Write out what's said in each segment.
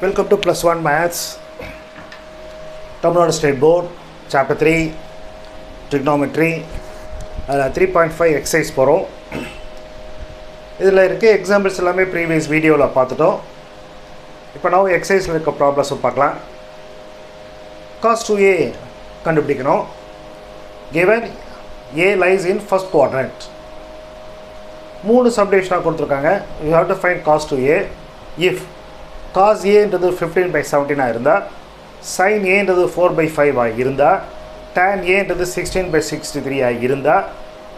Welcome to Plus One Maths, Tamil Nadu State Board, Chapter 3, Trigonometry, 3.5 exercise போகிறோம். இதில் இருக்க examples எல்லாமே previous வீடியோவில் பார்த்துட்டோம். இப்போ நான் எக்ஸசைஸில் இருக்க ப்ராப்ளம்ஸும் பார்க்கலாம். Cos 2a கண்டுபிடிக்கணும். Given a lies in first quadrant. 3 சப்டிவிஷனாக கொடுத்துருக்காங்க. You have to find cos 2a if cos a என்றது 15/17 இருந்தால், sin a என்றது 4/5 இருந்தால், tan a என்றது 16/63 இருந்தால்,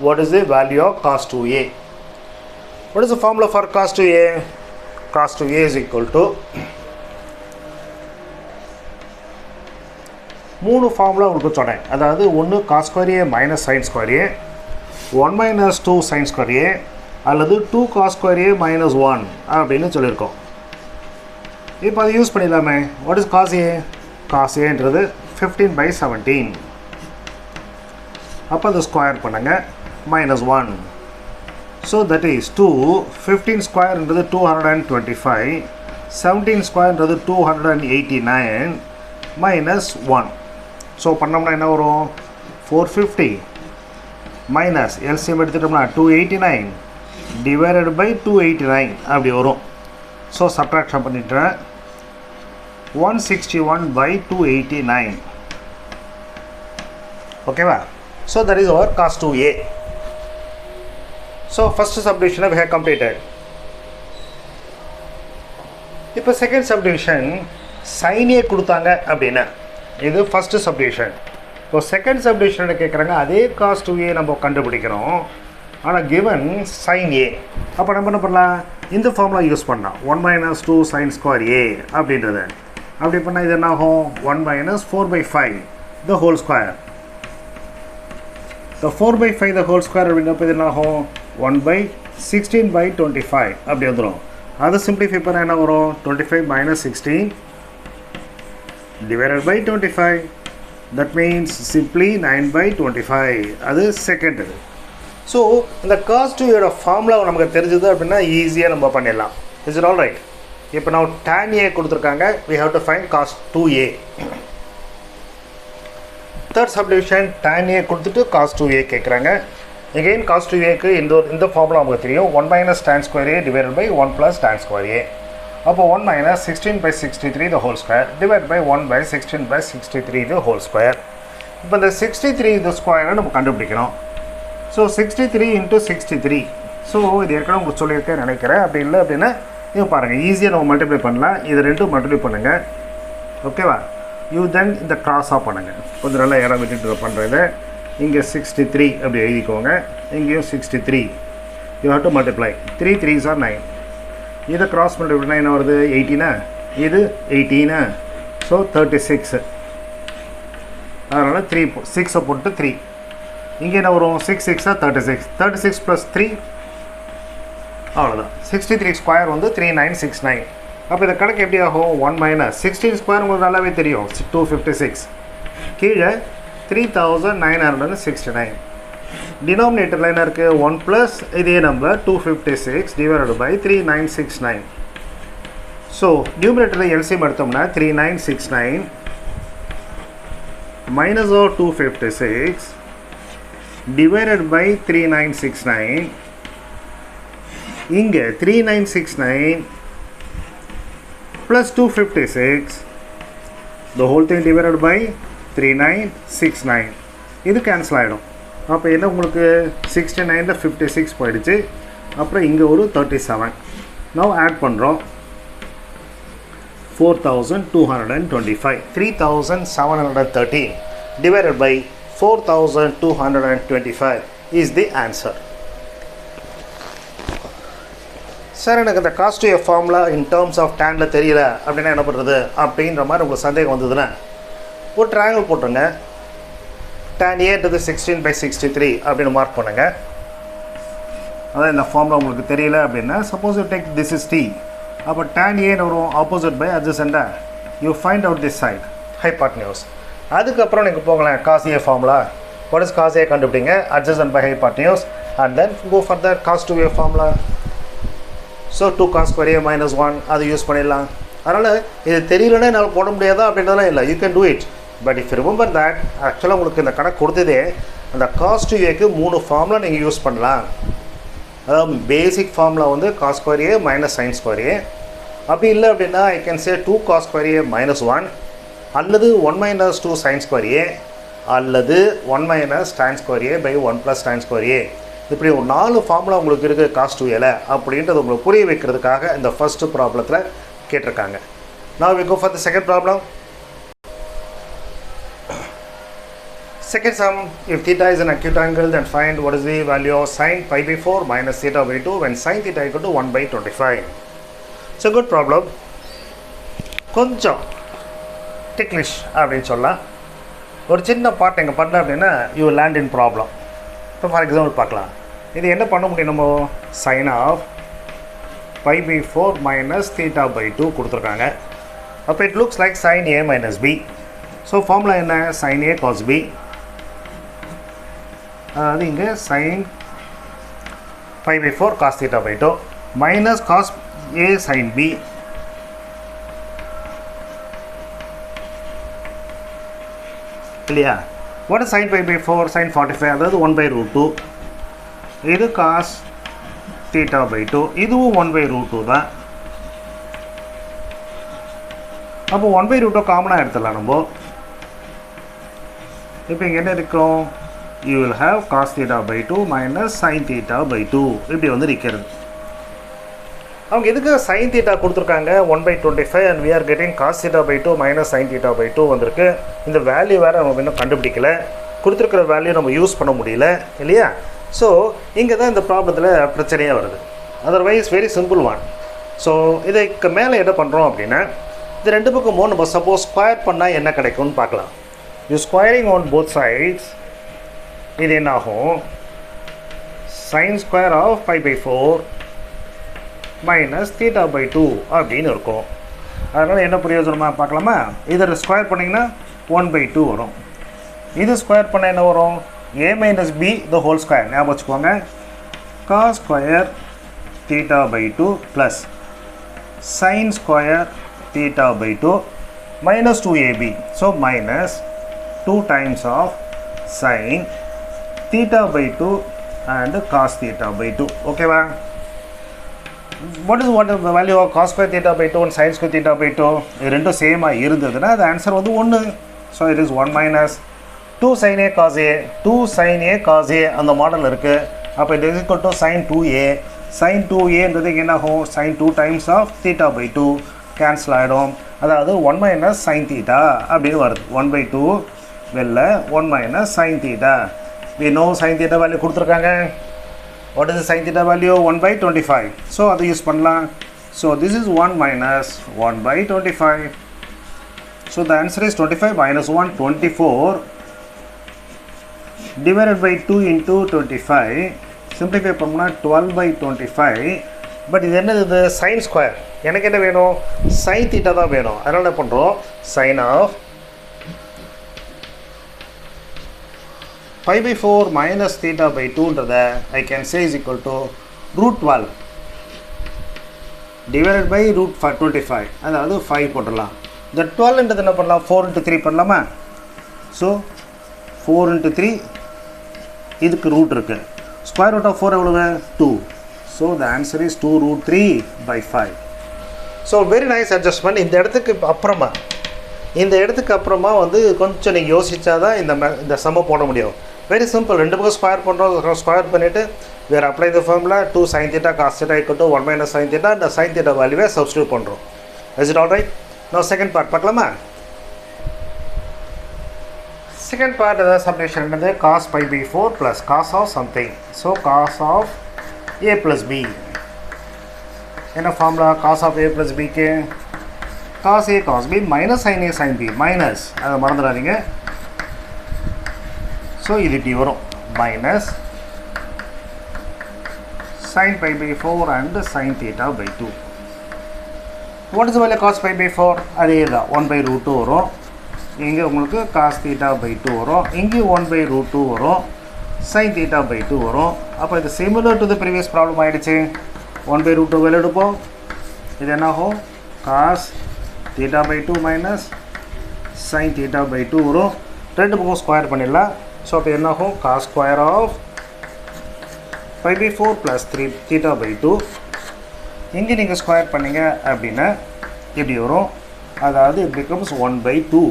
what is the value of cos 2a? What is the formula for cos 2a? Cos 2a is equal to 3 formula உங்களுக்கு சொன்னேன். அதாவது ஒன்று cos square a minus sin square a, 1 minus 2 sin square a, அல்லது 2 cos square a minus 1 அப்படின்னு சொல்லியிருக்கோம். இப்போ அதை use பண்ணிடலாமே. What is cos a? Cos a என்றது 15/17. அப்போ அதை ஸ்கொயர் பண்ணுங்க, minus 1. So that is 2. 15 ஸ்கொயர்ன்றது 225, 17 ஸ்கொயர்ன்றது 289 minus 1. So பண்ணோம்னா என்ன வரும்? 450 மைனஸ் எல்சிஎம் எடுத்துட்டோம்னா 289 டிவைடட் பை 289 அப்படி வரும். ஸோ சப்ட்ராக்ஷன் பண்ணிட்டேன். 161/289. ஓகேவா? So that is our cos 2a. So first சப்டிவிஷனை we have completed. இப்போ செகண்ட் சப்டிவிஷன் sin a கொடுத்தாங்க அப்படின்னா இது ஃபஸ்ட்டு சப்டிவிஷன். இப்போ செகண்ட் சப்டிவிஷனை கேட்குறாங்க, அதே cos 2a நம்ம கண்டுபிடிக்கிறோம். ஆனால் given sin a, அப்போ நம்ம என்ன பண்ணலாம்? இந்த ஃபார்முலா யூஸ் பண்ணலாம். 1 minus 2 sin square a அப்படின்றது. அப்படி பண்ணால் இது என்ன ஆகும்? 1 minus 4/5 the whole square. the 4/5 the whole square அப்படின்றப்ப இது என்ன ஆகும்? 1/16/25 அப்படி வந்துடும். அதை சிம்பிளிஃபை பண்ணால் என்ன வரும்? 25 minus 16 divided by 25. that means simply 9/25. அது செகண்ட். ஸோ இந்த cos 2a ஃபார்முலா நமக்கு தெரிஞ்சது அப்படின்னா ஈஸியாக நம்ம பண்ணிடலாம். Is it all right? இப்போ நான் tan a கொடுத்துருக்காங்க. we have to find cos 2a. Third subdivision tan a கொடுத்துட்டு cos 2a கேட்குறாங்க. எகெயின் cos 2aக்கு இந்த ஃபார்முலா நமக்கு தெரியும். 1 minus tan square a divided by 1 plus tan square a. அப்போ 1 minus 16/63 the whole square divided by 1/16/63 the whole square. இப்போ இந்த 63 the square நம்ம கண்டுபிடிக்கணும். So 63 into 63. ஸோ இது ஏற்கனவே உங்களுக்கு சொல்லியிருக்கேன் நினைக்கிறேன். அப்படி இல்லை அப்படின்னா இது பாருங்கள், ஈஸியாக நம்ம மல்டிப்ளை பண்ணலாம். இது ரெண்டும் மல்டிப்ளை பண்ணுங்கள். ஓகேவா? யூ தென் இந்த கிராஸ் ஆஃப் பண்ணுங்கள். கொஞ்சம் நல்லா இடம் விட்டுட்டு பண்ணுறது. இங்கே 63 அப்படி எழுதிக்கோங்க. இங்கேயும் 63. You have to multiply. 3 3s are 9. இதை கிராஸ் மல்டிப்ளை என்ன வருது? 18. இது 18. ஸோ 36. அதனால் 6 போட்டு 3. இங்கே என்ன வரும்? 6 6 36. 36 + 3 அவ்வளோதான். 63 ஸ்கொயர் வந்து 3969. அப்போ இந்த கணக்கு எப்படி ஆகும்? 1 minus 16 ஸ்கொயர் உங்களுக்கு நல்லாவே தெரியும், 256. கீழே 3969. டினாமினேட்டரில் என்ன இருக்குது? 1 + இதே நம்பர் 256 டிவைடட் பை 3969. ஸோ நியூமரேட்டரில் எல்சிஎம் எடுத்தோம்னா 3969 மைனஸ் ஆஃப் 256 divided by 3969. இங்கே 3969 plus 256 the whole thing divided by 3969. இது கேன்சல் ஆகிடும். அப்போ என்ன உங்களுக்கு 69ல் 56 போயிடுச்சு. அப்புறம் இங்கே ஒரு 37. now ஆட் பண்ணுறோம். 4225. 3713 divided by 4225 is the answer. Sir எனக்கு இந்த cos 2a formula in terms of டேனில் தெரியல அப்படின்னா என்ன பண்ணுறது அப்படின்ற மாதிரி உங்களுக்கு சந்தேகம் வந்ததுன்னா ஒரு ட்ரையாங்கிள் போட்டுருங்க. tan a-ன்றது 16/63 அப்படின்னு மார்க் பண்ணுங்கள். அதான் இந்த ஃபார்முலா உங்களுக்கு தெரியல அப்படின்னா, suppose you take this is t. அப்போ tan a-ன்னு வரும் ஆப்போசிட் பை அட்ஜசென்ட்டா. You find out this side hypotenuse. அதுக்கப்புறம் நீங்கள் போகலாம் cos a formula. What is cos a கண்டுபிடிங்க, adjacent by hypotenuse, and then go further cos 2a formula. So 2 cos square a minus 1 அதை use பண்ணிடலாம். அதனால் இது தெரியலன்னா என்னால் போட முடியாதா அப்படின்றதெல்லாம் இல்லை, you can do it. But if remember that ஆக்சுவலாக உங்களுக்கு இந்த கணக்கு கொடுத்ததே அந்த காஸ் டு ஏக்கு 3 ஃபார்முலா நீங்கள் யூஸ் பண்ணலாம். அதாவது பேசிக் ஃபார்முலா வந்து cos square A minus sine square A. அப்படி இல்லை அப்படின்னா I can say 2 cos square A minus 1 அல்லது 1 மைனஸ் 2 சைன் ஸ்கொயர் ஏ அல்லது 1 minus tan square A by 1 plus tan square A. இப்படி ஒரு 4 ஃபார்முலா உங்களுக்கு இருக்குது காஸ் டு ஏல அப்படின்றது உங்களுக்கு புரிய வைக்கிறதுக்காக இந்த ஃபர்ஸ்ட் ப்ராப்ளத்தில் கேட்டிருக்காங்க. Now we go for the second problem. Second sum, if theta is an acute angle, then find what is the value of sin pi by 4 minus theta by 2 when sin theta equal to 1 by 25. It's a good problem. கொஞ்சம் டிக்லிஷ் அப்படின்னு சொல்லலாம். ஒரு சின்ன part எங்கே பண்ணல அப்படின்னா you land in problem. இப்போ for example பார்க்கலாம். இது என்ன பண்ண முடியும், நம்ம sine of pi by 4 minus theta by 2 கொடுத்துருக்காங்க. அப்போ it looks like sin a minus b. So formula என்ன, sin a cos b. அதாவது இங்கே sin pi by 4 cos theta by 2 minus cos a sin b இல்லையா. what is sin pi by 4, sin 45, அதாவது 1 by root 2. இது cos theta by 2, இதுவும் 1 by root 2 தான். அப்போ 1 by root 2 காமனாக எடுத்துடலாம் நம்ம. இப்போ இங்கே என்ன இருக்கும், you will have cos theta by 2 minus sin theta by 2 இப்படி வந்து இருக்கிறது. அவங்க எதுக்கு sin theta கொடுத்துருக்காங்க 1 by 25 and we are getting cos theta by 2 minus sin theta by 2 வந்திருக்கு. இந்த வேல்யூ வேறு நம்ம இன்னும் கண்டுபிடிக்கல, கொடுத்துருக்கிற வேல்யூ நம்ம யூஸ் பண்ண முடியல இல்லையா. ஸோ இங்கே தான் இந்த ப்ராப்ளத்தில் பிரச்சனையாக வருது. Otherwise very simple one. So இதுக்கு மேலே என்ன பண்ணுறோம் அப்படின்னா, இது ரெண்டு பக்கமும் நம்ம சப்போஸ் ஸ்கொயர் பண்ணால் என்ன கிடைக்கும்னு பார்க்கலாம். You squaring on both sides, இது என்ன ஆகும், sin square of pi by 4 minus theta by 2 அப்படின்னு இருக்கும். அதனால் என்ன பிரயோஜனமாக பார்க்கலாமா, இதை ஸ்கொயர் பண்ணிங்கன்னா 1 by 2 வரும். இது ஸ்கொயர் பண்ண என்ன வரும், a minus b the whole square. ஞாபகம் வச்சுக்கோங்க, cos square theta by 2 plus sin square theta by 2 minus 2ab. So minus 2 times of sin theta by 2 and cos theta by 2. Okay va? What is the value of cos square theta by 2 and sin square theta by 2? இது ரெண்டும் சேமாக இருந்ததுன்னா the answer வந்து 1. So it is 1 minus 2 sin a cos a, 2 sin a cos a அந்த model இருக்குது. அப்போ it is equal to sin 2a. sin 2a என்றது என்ன ஆகும், sin 2 times of theta by 2 cancel ஆகிடும். அதாவது 1 minus sin theta அப்படின்னு வருது. 1 by 2 வெளில 1 minus sin theta. we know sin theta value கொடுத்துருக்காங்க. what is the sin theta value, 1 by 25. So அதை யூஸ் பண்ணலாம். So this is 1 minus 1 by 25. so the answer is 25 minus 1, 24 divided by 2 into 25. simplify பண்ணோம்னா 12 by 25. But இது என்னது, sin square. எனக்கு என்ன வேணும், sin theta தான் வேணும். அதனால் என்ன பண்ணுறோம், sin of pi by 4 minus theta by 2ன்றதை I can say is equal to root 12 divided by root 25. அதாவது 5 போட்டுடலாம். இந்த 12ன்றது என்ன பண்ணலாம், 4 into 3 பண்ணலாமா. ஸோ 4 into 3 இதுக்கு ரூட் இருக்குது. ஸ்கொயர் ரூட் ஆஃப் 4 எவ்வளவு, 2. So the answer is 2 root 3 by 5. So very nice adjustment. இந்த இடத்துக்கு அப்புறமா வந்து கொஞ்சம் நீங்கள் யோசிச்சா தான் இந்த சம்மை போட முடியும். Very simple. ரெண்டு பக்கம் ஸ்கொயர் பண்ணுறோம், ஸ்கொயர் பண்ணிவிட்டு வேறு apply the formula 2 sin theta cos theta equal to 1 minus sin theta. இந்த sin theta வேல்யூவை சப்ஸ்டியூட் பண்ணுறோம். Is it all right? நான் செகண்ட் பார்ட் பார்க்கலாமா. செகண்ட் பார்ட் ஏதாவது சப்டிவிஷன் என்னது, cos pi by 4 plus cos of something. So cos of a plus b. என்ன formula, cos of a plus b க்கு cos a cos b minus sin a sin b. Minus அதை மறந்துடாதீங்க. So இது இப்படி வரும், minus sin pi by 4 and sin theta by 2. what is the value cos pi by 4? அதே தான் 1 by root 2 வரும். இங்கே உங்களுக்கு cos theta by 2 வரும். இங்கே 1 by root 2 வரும். sin theta by 2 வரும். அப்போ இது similar to the previous problem ஆகிடுச்சு. 1 by root 2 வெளில எடுப்போம். இது என்ன ஆகும், cos theta by 2 minus sin theta by 2 வரும். ரெண்டு பக்கம் ஸ்கொயர் பண்ணிடலாம். ஸோ அப்போ என்ன ஆகும்? cos square of pi by 4 plus 3 theta by 2. இங்கே நீங்கள் ஸ்கொயர் பண்ணிங்க அப்படின்னா எப்படி வரும்? அதாவது it becomes 1 by 2.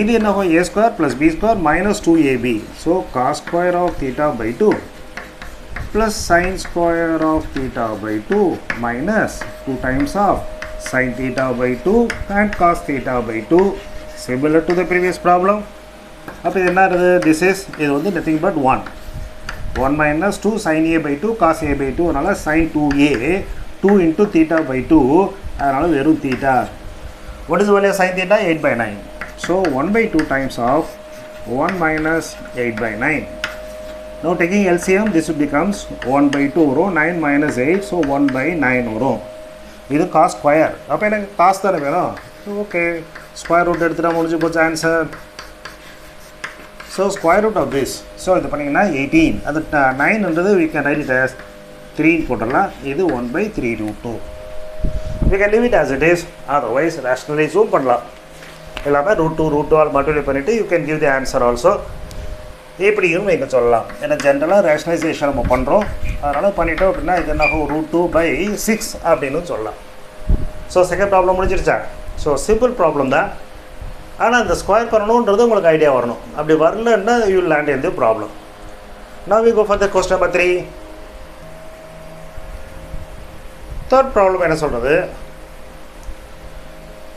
இது என்ன ஆகும்? a square plus b square minus 2ab. So cos square of theta by 2 plus sin square of theta by 2 minus 2 times of sin theta by 2 and cos theta by 2, similar to the previous problem. அப்போ இது என்ன இருக்குது? This is இது வந்து nothing but 1 minus 2 sin a by 2 cos a by 2, அதனால் sin 2a 2 into theta by 2, அதனால் வெறும் theta. What is the value of sin theta? 8 by 9. So 1 by 2 times of 1 minus 8 by 9. Now taking LCM, this becomes 1 by 2 வரும். 9 minus 8, so 1 by 9 வரும். இது cos square. அப்போ எனக்கு cos தானே வேணும். Okay, square root எடுத்துகிட்டா முடிஞ்சு போச்சு answer. So square root of this, so இது பண்ணிங்கன்னா 18. அது 9ன்றது we can write it as 3 போட்டுடலாம். இது 1 by 3 root 2. We can leave it as it is, otherwise rationally zoom பண்ணலாம். எல்லாமே root 2 ஆல் மல்டிப்ளை பண்ணிவிட்டு you can give the answer also. இப்படியும் நீங்கள் சொல்லலாம். ஏன்னா ஜென்ரலாக ரேஷனலைசேஷன் நம்ம பண்ணுறோம், அதனால் பண்ணிட்டோம் அப்படின்னா இது என்ன ஆகும்? root 2 by 6 அப்படின்னு சொல்லலாம். ஸோ செகண்ட் ப்ராப்ளம் முடிஞ்சிருச்சா? ஸோ சிம்பிள் ப்ராப்ளம் தான், ஆனால் இந்த ஸ்கொயர் பண்ணணுன்றது உங்களுக்கு ஐடியா வரணும். அப்படி வரலன்னா you will land in the problem. Now we go for the question number 3. Third problem என்ன சொல்கிறது?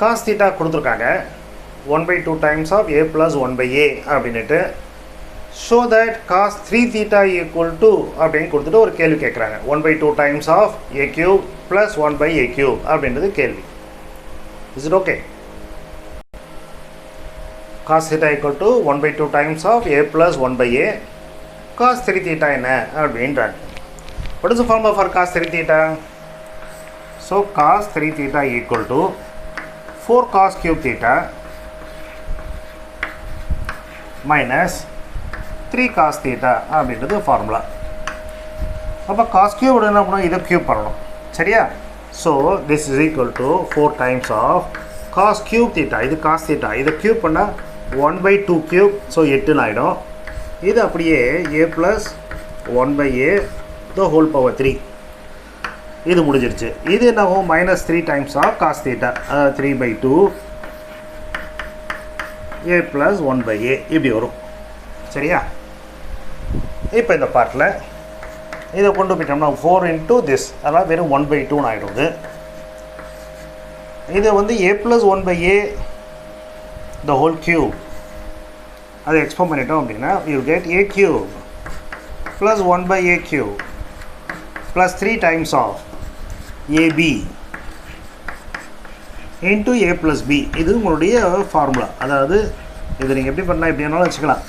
காஸ் தீட்டா கொடுத்துருக்காங்க 1 by 2 times of a plus 1 by a அப்படின்ட்டு. Show that cos 3 theta equal to அப்படின்னு கொடுத்துட்டு ஒரு கேள்வி கேட்குறாங்க. 1 by 2 times of a cube plus 1 by a cube அப்படின்றது கேள்வி. Is it okay? Cos theta equal to 1 by 2 times of a plus 1 by a. Cos 3 theta என்ன அப்படின்றாங்க. What is the formula for cos 3 theta? So cos 3 theta equal to 4 cos cube theta minus 3 cos theta அப்படின்றது formula. அப்போ cos cube என்ன பண்ணணும்? இதை cube பண்ணணும், சரியா? So this is equal to 4 times of cos cube theta. இது cos theta, இதை cube பண்ணால் 1 by 2 கியூப், ஸோ 8ன்னு ஆகிடும். இது அப்படியே a plus 1 by a the whole power 3. இது முடிஞ்சிருச்சு. இது என்ன ஆகும்? Minus 3 times of cos theta, 3 by 2 a plus 1 by a இப்படி வரும், சரியா? இப்போ இந்த பார்ட்டில் இதை கொண்டு போயிட்டோம்னா 4 into this, அதனால் வெறும் 1 by 2 ஆகிடுது. இதை வந்து a plus 1 by a the whole cube அதை எக்ஸ்போம் பண்ணிட்டோம் அப்படின்னா you get a cube plus 1 by a cube plus 3 times of ab into a plus b. இது உங்களுடைய ஃபார்முலா. அதாவது இது நீங்கள் எப்படி பண்ணலாம்? எப்படி வேணாலும் வச்சுக்கலாம்.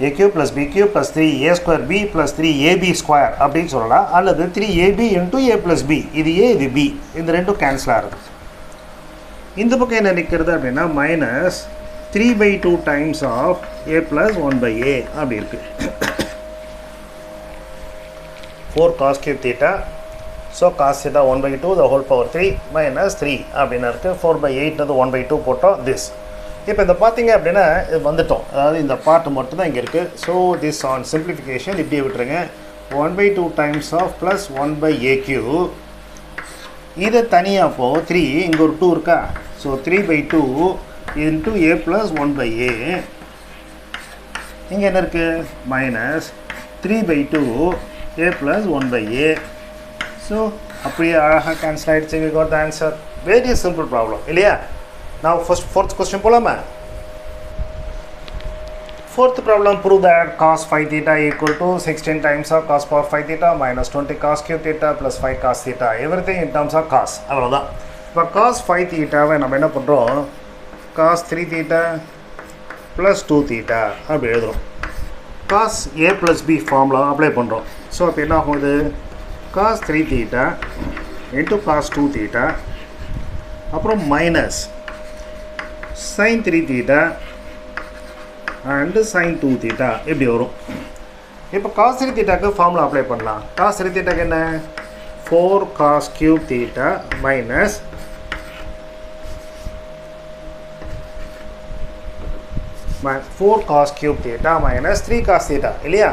a cube plus b cube plus 3a square b plus 3ab square அப்படின்னு சொல்லலாம். அல்லது 3ab into a plus b. இது a, இது b, இந்த ரெண்டும் கேன்சல் ஆகுது. இந்த பக்கம் என்ன நிற்கிறது அப்படின்னா minus 3 by 2 times of a plus 1 by a அப்படி இருக்கு. 4 cos cube theta, so cos theta 1 by 2 the whole power 3 minus 3 அப்படின்னு இருக்குது. 4 by 8 அது 1 by 2 போட்டோம் this. இப்போ இந்த பார்த்தீங்க அப்படின்னா இது வந்துட்டோம், அதாவது இந்த பார்ட் மட்டும் தான் இங்கே இருக்குது. ஸோ திஸ் ஆன் சிம்பிளிஃபிகேஷன் இப்படியே விட்டுருங்க. 1 by 2 times of plus 1 by a cube, இதை தனியாக போ 3, இங்கே ஒரு 2 இருக்கா? So 3 by 2 into a plus 1 by a. இங்கே என்ன இருக்குது? Minus 3 by 2 a plus 1 by a. So அப்படியே அழகாக கேன்சல் ஆகிடுச்சு. we got the answer. Very simple problem இல்லையா? Now fourth question போலாமா? Fourth problem, prove that cos 5 theta equal to 16 times of cos power 5 theta minus 20 cos cube theta plus 5 cos theta. Everything in terms of cos. அவ்வளோதான். இப்போ cos 5 thetaவை நம்ம என்ன பண்ணுறோம்? cos 3 theta plus 2 theta அப்படி எழுதுகிறோம். cos a plus b formula apply பண்ணுறோம். So இப்போ என்ன ஆகும்? இது cos 3 theta into cos 2 theta அப்புறம் minus sin 3 theta and sin 2 theta இப்படி வரும். இப்போ cos 3 thetaக்கு ஃபார்முலா அப்ளை பண்ணலாம். cos 3 thetaக்கு என்ன? 4 cos cube theta minus 4 cos cube theta minus 3 cos theta இல்லையா?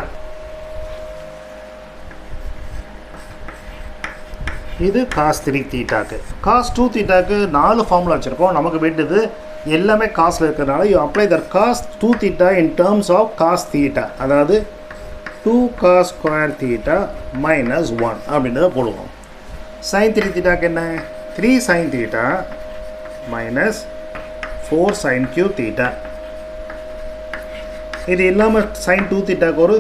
இது cos 3 thetaக்கு. cos 2 thetaக்கு 4 ஃபார்முலா வச்சுருக்கோம். நமக்கு வேண்டியது எல்லாமே காசில் இருக்கிறதுனால you apply the cos 2 theta in terms of cos theta. அதாவது 2 cos square theta minus 1 அப்படின்றத போடுவோம். sin 3 thetaக்கு என்ன? 3 sin theta minus 4 sin cube theta. இது இல்லாமல் sin 2 thetaக்கு ஒரு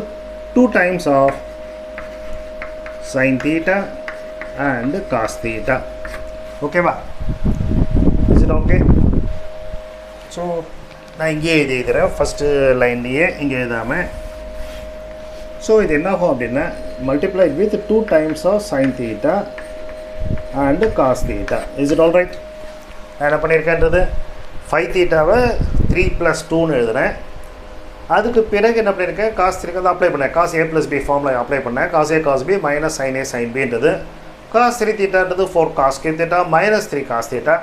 2 times of sin theta and cos theta. ஓகேவா? Is it okay? ஸோ நான் இங்கே எழுதிக்கிறேன் ஃபஸ்ட்டு லைன்லேயே இங்கே எழுதாமல். ஸோ இது என்னாகும் அப்படின்னா multiply with 2 times of sin theta and cos theta. Is it all right? நான் என்ன பண்ணியிருக்கேன்றது 5 thetaவை 3 + 2ன்னு எழுதுகிறேன். அதுக்கு பிறகு என்ன பண்ணியிருக்கேன், cos 3 தான் அப்ளை பண்ணேன். cos a + b formula apply பண்ணேன். cos a cos b minus sin a sin bன்றது cos 3 thetaன்றது 4 cos cube theta minus 3 cos theta.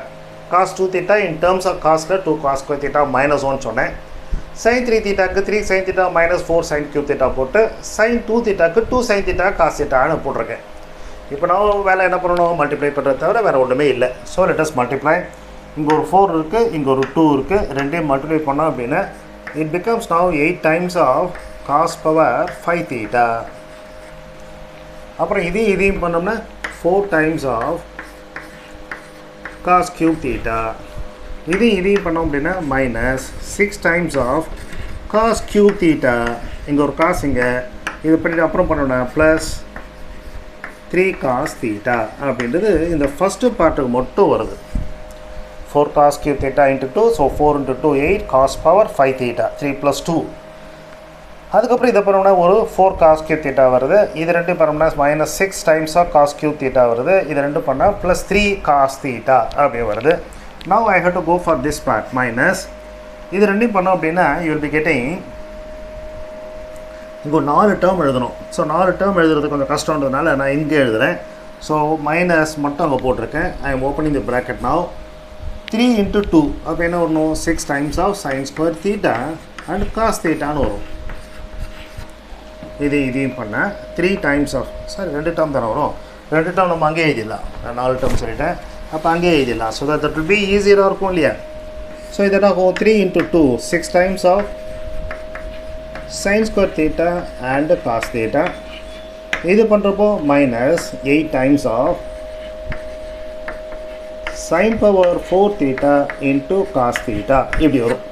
cos 2 theta in terms of cosல 2 cos square theta minus 1 சொன்னேன். sin 3 thetaக்கு 3 sin theta minus 4 sin cube theta போட்டு sin 2 thetaக்கு 2 sin theta cos thetaன்னு போட்டிருக்கேன். இப்போ நான் வேலை என்ன பண்ணணும், multiply பண்ணுறத தவிர வேறு ஒன்றுமே இல்லை. So let us multiply. இங்கே ஒரு 4 இருக்குது, இங்கே ஒரு 2 இருக்குது. ரெண்டையும் மல்டிப்ளை பண்ணோம் அப்படின்னா it becomes now 8 times of cos power 5 theta. அப்புறம் இதையும் பண்ணோம்னா 4 times of cos cube theta. இதையும் பண்ணோம் அப்படின்னா minus 6 times of cos cube theta. இங்கே ஒரு cos இங்கே இது பண்ணிட்டு அப்புறம் பண்ணோம்னா ப்ளஸ் 3 cos theta அப்படின்றது இந்த ஃபஸ்ட்டு பார்ட்டுக்கு மட்டும் வருது. 4 cos cube theta into 2, so 4 into 2 8 cos power 5 theta 3 plus 2. அதுக்கப்புறம் இதை பண்ணோம்னா ஒரு 4 cos cube theta வருது. இது ரெண்டும் பண்ணோம்னா minus 6 times of cos cube theta வருது. இது ரெண்டும் பண்ணால் plus 3 cos theta அப்படி வருது. Now I have to go for this part minus. இது ரெண்டும் பண்ணோம் அப்படின்னா you will be getting இங்கே 4 டேர்ம் எழுதணும். ஸோ 4 டேர்ம் எழுதுறது கொஞ்சம் கஷ்டன்றதுனால நான் இங்கே எழுதுகிறேன். ஸோ மைனஸ் மட்டும் அங்கே போட்டிருக்கேன். I am opening the bracket now. 3 into 2 அப்போ என்ன வரணும், 6 times of sin square theta and cos thetaன்னு வரும். இதையும் பண்ணேன் 3 times of சார் 2 டேர்ம் தானே வரும். 2 டேர்ம் நம்ம அங்கேயே எழுதிடலாம். நான் 4 டேர்ம் சொல்லிட்டேன். அப்போ அங்கேயே எழுதிடலாம். ஸோ தட் will be ஈஸியாக இருக்கும் இல்லையா? ஸோ இது என்ன ஆகும், 3 into 2 6 times of sin square theta and cos theta. இது பண்ணுறப்போ minus 8 times of sin power 4 theta into cos theta இப்படி வரும்.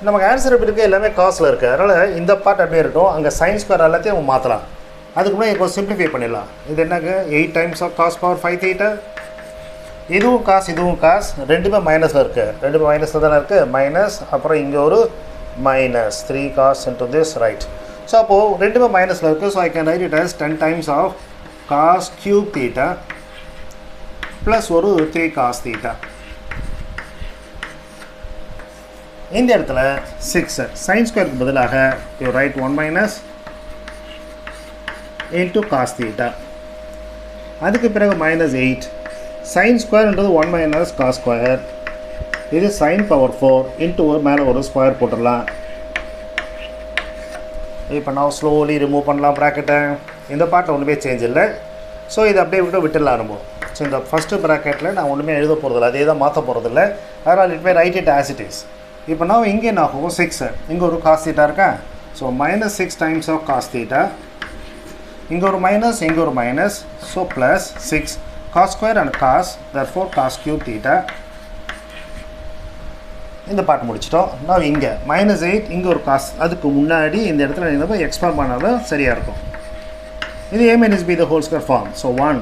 நமக்கு ஆன்சர் எப்படி இருக்குது, எல்லாமே காசில் இருக்குது. அதனால் இந்த பார்ட் அப்படியே இருக்கும். அங்கே sin ஸ்கொயர் எல்லாத்தையும் நம்ம மாற்றலாம். அதுக்கு முன்னாடி இப்போ சிம்பிளிஃபை பண்ணிடலாம். இது என்னங்க 8 times of cos power 5 theta. இதுவும் காசு இதுவும் காசு, ரெண்டுமே மைனஸில் இருக்குது. ரெண்டுமே மைனஸில் தானே இருக்குது. மைனஸ் அப்புறம் இங்கே ஒரு minus 3 cos into this, right? So அப்போது ரெண்டுமே மைனஸில் இருக்குது. So I can write it as 10 times of cos cube theta plus ஒரு 3 cos theta. இந்த இடத்துல 6 sin ஸ்கொயருக்கு பதிலாக you right 1 minus into cos theta. அதுக்கு பிறகு minus 8 sin ஸ்கொயர்ன்றது 1 minus cos square. இது sin பவர் 4 into மேலே ஒரு ஸ்கொயர் போட்டுடலாம். இப்போ நான் ஸ்லோலி ரிமூவ் பண்ணலாம் ப்ராக்கெட்டை. இந்த பார்ட்டில் ஒன்றுமே சேஞ்ச் இல்லை. ஸோ இதை அப்படியே விட்டுடலாம் நம்ம. ஸோ இந்த ஃபஸ்ட்டு ப்ராக்கெட்டில் நான் ஒன்றுமே எழுத போகிறதில்ல, அதே தான் மாற்ற போகிறதில்ல. அதனால் it may right it as it is. இப்போ நான் இங்கே என்ன ஆகும், 6 இங்கே ஒரு cos theta இருக்கா. So minus 6 times of cos theta. இங்கே ஒரு மைனஸ் இங்கே ஒரு minus. So plus 6 cos square and cos, therefore cos cube theta. இந்த பார்ட் முடிச்சிட்டோம். நான் இங்கே -8 இங்கே ஒரு cos, அதுக்கு முன்னாடி இந்த இடத்துல நீங்கள் எக்ஸ்பேண்ட் பண்ணாதான் சரியாக இருக்கும். இது a minus b the whole square form. So 1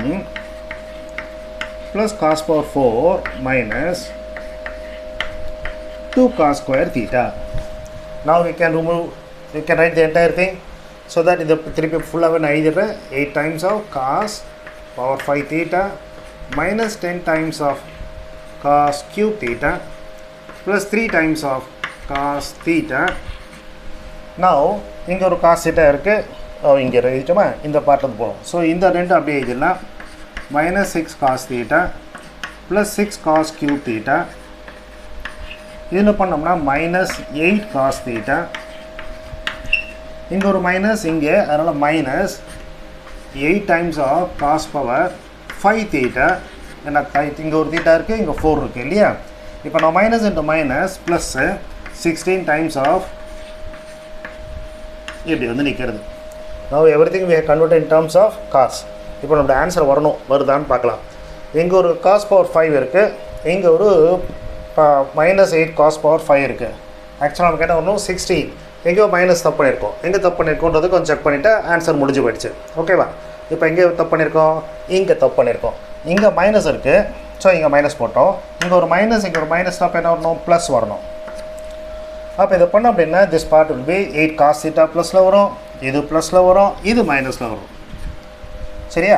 plus cos power 4 minus 2 cos square theta. Now we can write the entire thing so that இந்த திருப்பி ஃபுல்லாகவே நான் எழுதிடுறேன். 8 times of cos power 5 theta minus 10 times of cos cube theta plus 3 times of cos theta. Now இங்கே ஒரு cos theta இருக்குது. இங்கே எழுதிட்டோமா, இந்த பார்ட்டில் போகிறோம். ஸோ இந்த ரெண்டு அப்படியே எழுதிடலாம். minus 6 cos theta plus 6 cos cube theta இதில் பண்ணோம்னா மைனஸ் 8 காஸ் தீட்டா, இங்கே ஒரு மைனஸ் இங்கே, அதனால் minus 8 times of cos power 5 theta. ஏன்னா இங்கே ஒரு தீட்டா இருக்குது, இங்கே 4 இருக்குது இல்லையா. இப்போ நான் minus into minus plus 16 times of இப்படி வந்து நிற்கிறது. now everything we have converted in terms of cos. இப்போ நம்மளோட ஆன்சர் வருதான்னு பார்க்கலாம். இங்கே ஒரு காஸ் பவர் 5 இருக்குது, இங்கே ஒரு மைனஸ் 8 காஸ் பவர் 5 இருக்குது. ஆக்சுவலாக நமக்கு என்ன வரணும் 16, எங்கேயோ மைனஸ் தப்பு பண்ணியிருக்கோம். எங்கே தப்பு பண்ணியிருக்கோன்றது கொஞ்சம் செக் பண்ணிவிட்டு ஆன்சர் முடிஞ்சு போயிடுச்சு. ஓகேவா. இப்போ எங்கே தப்பு பண்ணியிருக்கோம், இங்கே தப்பு பண்ணியிருக்கோம். இங்கே மைனஸ் இருக்குது, ஸோ இங்கே மைனஸ் போட்டோம். இங்கே ஒரு மைனஸ், இங்கே ஒரு மைனஸ் அப்போ என்ன வரணும், ப்ளஸ் வரணும். அப்போ இதை பண்ணோம் அப்படின்னா this part will be 8 cos theta ப்ளஸில் வரும், இது ப்ளஸில் வரும், இது மைனஸில் வரும். சரியா.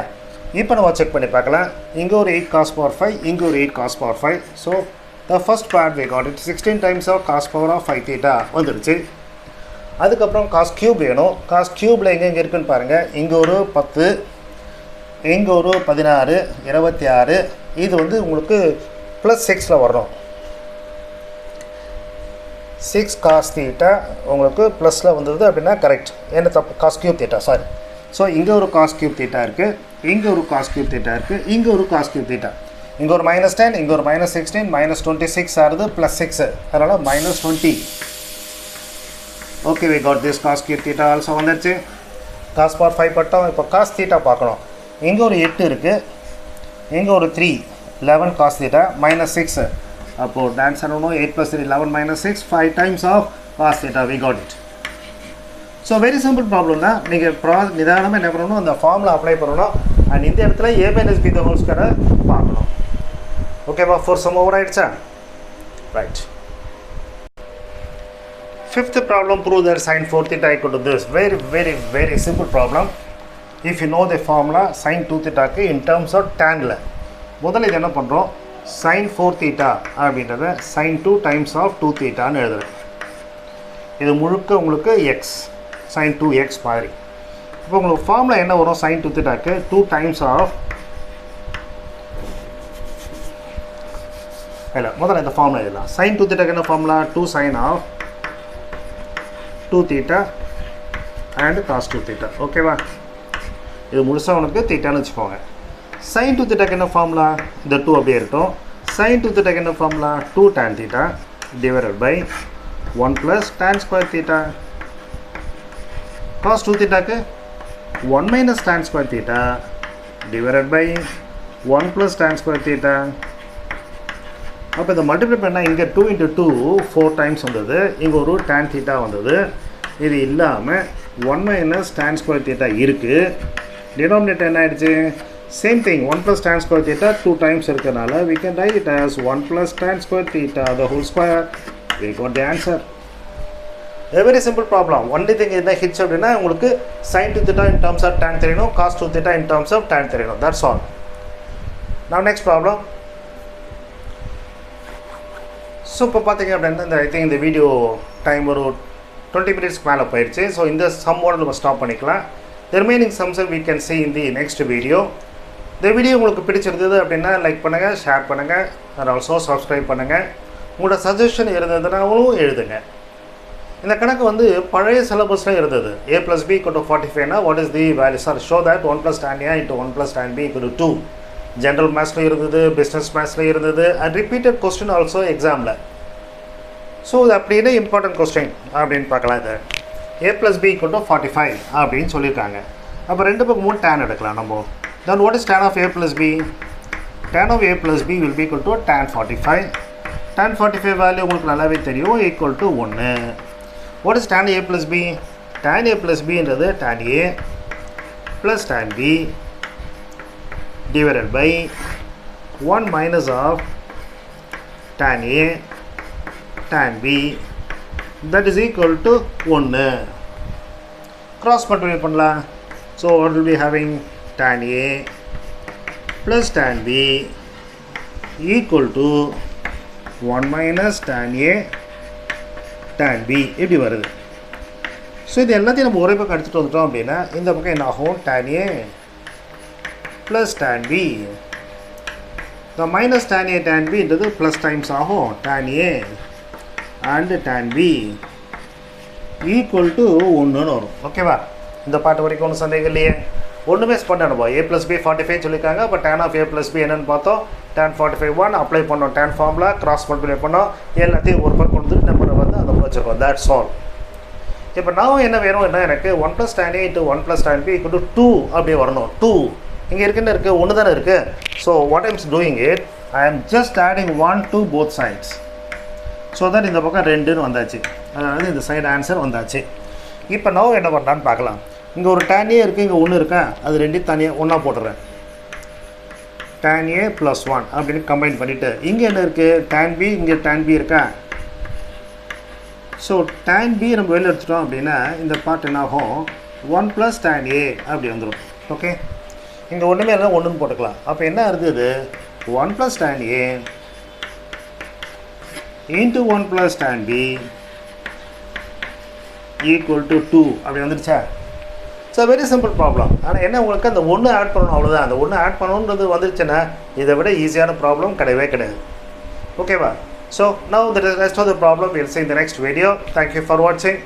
இப்போ நம்ம செக் பண்ணி பார்க்கலாம். இங்கே ஒரு 8 காஸ் பவர் 5, இங்கே ஒரு 8 cos power 5. So the first part we got it 16 times of cos power of 5 theta வந்துடுச்சு. அதுக்கப்புறம் காஸ் க்யூப் வேணும். காஸ் க்யூப்பில் எங்கே இருக்குதுன்னு பாருங்கள். இங்கே ஒரு 10, இங்கே ஒரு 16, 26. இது வந்து உங்களுக்கு ப்ளஸ் 6ல் வரணும். 6 காஸ் தீட்டா உங்களுக்கு ப்ளஸில் வந்தது அப்படின்னா கரெக்ட். என்ன தப்பு, cos cube theta sorry. So இங்கே ஒரு காஸ் க்யூப் தீட்டா இருக்குது, இங்கே ஒரு காஸ் க்யூப் தீட்டா இருக்குது, இங்கே ஒரு காஸ் க்யூப் தீட்டா. இங்கே ஒரு மைனஸ் 10, இங்கே ஒரு மைனஸ் 16, மைனஸ் 26 ஆகுது, ப்ளஸ் 6, அதனால் minus 20. Okay, we got this cos cube theta also வந்துடுச்சு. காஸ் பவர் 5 பட்டோம். இப்போ காஸ் தீட்டா பார்க்கணும். இங்கே ஒரு 8 இருக்குது, இங்கே ஒரு 3, 11 காஸ் தீட்டா மைனஸ் 6. அப்போது ஆன்சர் ஒன்றும் 8 + 3 11 - 6, 5 times of cos theta. We got it. So very simple problem தான். நீங்கள் நிதானமாக என்ன பண்ணணும், அந்த ஃபார்முலா அப்ளை பண்ணணும். அண்ட் இந்த இடத்துல a - b த ஹோல் ஸ்கொயரை பார்க்கணும். ஓகேவா. 4 சம் ஓவர் ஆகிடுச்சா. Right. Fifth problem, prove that sin 4 theta equal to this. Very simple problem. If you know the formula sin 2 theta in terms of tan ல முதல்ல இது என்ன பண்ணுறோம், sin 4 theta அப்படின்றத sin 2 times of 2 thetaன்னு எழுதுறேன். இது முழுக்க உங்களுக்கு x sin 2x மாதிரி. இப்போ உங்களுக்கு ஃபார்முலா என்ன வரும், sin 2 thetaக்கு 2 times of இல்லை முதல்ல இந்த ஃபார்முலா எழுதலாம். sin 2 thetaக்கு என்ன formula, 2 sin of 2 theta and cos 2 theta. ஓகேவா. இது முழுசாக உனக்கு தீட்டான்னு வச்சுக்கோங்க. sin 2 thetaக்கு என்ன ஃபார்முலா, இந்த 2 அப்படியே இருக்கும். sin 2 thetaக்கு என்ன formula, 2 tan theta divided by 1 plus tan square theta. cos 2 thetaக்கு 1 minus tan square theta divided by 1 plus tan square theta. அப்போ இந்த மல்டிப்ளை பண்ணால் இங்கே 2 × 2 4 டைம்ஸ் வந்தது, இங்கே ஒரு tan theta வந்தது. இது இல்லாமல் 1 minus tan square theta இருக்குது. டினாமினேட்டர் என்ன ஆகிடுச்சு, same thing 1 plus tan square theta 2 times இருக்கிறதுனால we can write it as 1 plus tan square theta the whole square. We got the answer. A very simple problem. Only thing என்ன hits அப்படின்னா உங்களுக்கு sin 2 theta in terms of tan தெரியணும், cos 2 theta in terms of tan தெரியணும். That's all. Now next problem. So இப்போ பார்த்தீங்க அப்படின்னா இந்த I think இந்த வீடியோ டைம் ஒரு 20 மினிட்ஸ்க்கு மேலே போயிடுச்சு. ஸோ இந்த சம்மோட நம்ம ஸ்டாப் பண்ணிக்கலாம். The remaining sums we can see in the next video. இந்த வீடியோ உங்களுக்கு பிடிச்சிருந்தது அப்படின்னா லைக் பண்ணுங்கள், ஷேர் பண்ணுங்கள், அண்ட் ஆல்சோ சப்ஸ்கிரைப் பண்ணுங்கள். உங்களோட சஜஷன் இருந்ததுனாலும் எழுதுங்க. இந்த கணக்கு வந்து பழைய சிலபஸில் இருந்தது. a + b = 45னா what is the value sir, show that 1 + tan a × 1 + tan b = 2. General மேத்ஸில் இருந்தது, பிஸ்னஸ் மேத்ஸில் இருந்தது, அண்ட் ரிப்பீட்டட் கொஸ்டின் ஆல்சோ எக்ஸாமில். ஸோ இது அப்படின்னு இம்பார்ட்டன்ட் கொஸ்டின் அப்படின்னு பார்க்கலாம். இது a + b = 45 அப்படின்னு சொல்லியிருக்காங்க. அப்போ ரெண்டு பக்கமும் tan எடுக்கலாம் நம்ம. Then what is tan of a + b? tan of a + b will be equal to tan 45. tan 45 value உங்களுக்கு நல்லாவே தெரியும், equal to 1. What is tan a + b? tan a + bன்றது tan a + tan b divided by 1 minus of tan a tan b, that is equal to 1. Cross multiply பண்ணலாம். So what will be having, tan a plus tan b equal to 1 minus tan a tan b இப்படி வருது. So இது எல்லாத்தையும் நம்ம ஒரே பக்கம் எடுத்துகிட்டு வந்துட்டோம் அப்படின்னா இந்த பக்கம் என்ன ஆகும், tan a plus tan b. The minus tan a tan b ன்றது ப்ளஸ் டைம்ஸ் ஆகும் tan a and tan b equal to 1ன்னு வரும். ஓகேவா? இந்த பாட்டு வரைக்கும் ஒன்றும் சந்தேகம் இல்லையே. ஒன்றுமே பண்ணணும். a + b 45 சொல்லியிருக்காங்க. அப்போ tan of a + b என்னென்னு பார்த்தோம். tan 45 1 அப்ளை பண்ணோம். tan ஃபார்முலா கிராஸ் மல்டிப்ளை பண்ணோம். எல்லாத்தையும் ஒரு பக்கம் கொடுத்துட்டு நம்ம வந்து அதை வச்சுருக்கோம். That's all. இப்போ நான் என்ன வேணும்னா எனக்கு 1 + tan a × 1 + tan b = 2 அப்படியே வரணும். 2 இங்கே இருக்குன்னு இருக்குது, ஒன்று தானே இருக்குது. So what I'm doing it, I am just adding 1 to both sides. So that இந்த பக்கம் 2ன்னு வந்தாச்சு. அதாவது இந்த சைடு ஆன்சர் வந்தாச்சு. இப்போ நான் என்ன பண்ணலான்னு பார்க்கலாம். இங்கே ஒரு tan a இருக்குது, இங்கே 1 இருக்கேன். அது ரெண்டையும் தனியாக ஒன்றா போட்டுறேன். tan a + 1 அப்படின்னு கம்பைன் பண்ணிவிட்டு இங்கே என்ன இருக்குது, tan b, இங்கே tan b இருக்கேன். ஸோ tan b நம்ம வெளியில் எடுத்துட்டோம் அப்படின்னா இந்த பார்ட் என்ன ஆகும், 1 + tan a அப்படி வந்துடும். ஓகே, இங்கே ஒன்றுமே இல்லை, 1ன்னு போட்டுக்கலாம். அப்போ என்ன இருக்குது, 1 + tan a × 1 + tan b equal to 2 அப்படி வந்துடுச்சா? So very simple problem. ஆனால் என்ன, உங்களுக்கு அந்த 1 ஆட் பண்ணணும், அவ்வளோதான். அந்த 1 ஆட் பண்ணணுன்றது வந்துருச்சுன்னா இதை விட ஈஸியான ப்ராப்ளம் கிடையவே கிடையாது. ஓகேவா? So now the rest of the problem we'll see in the next video. Thank you for watching.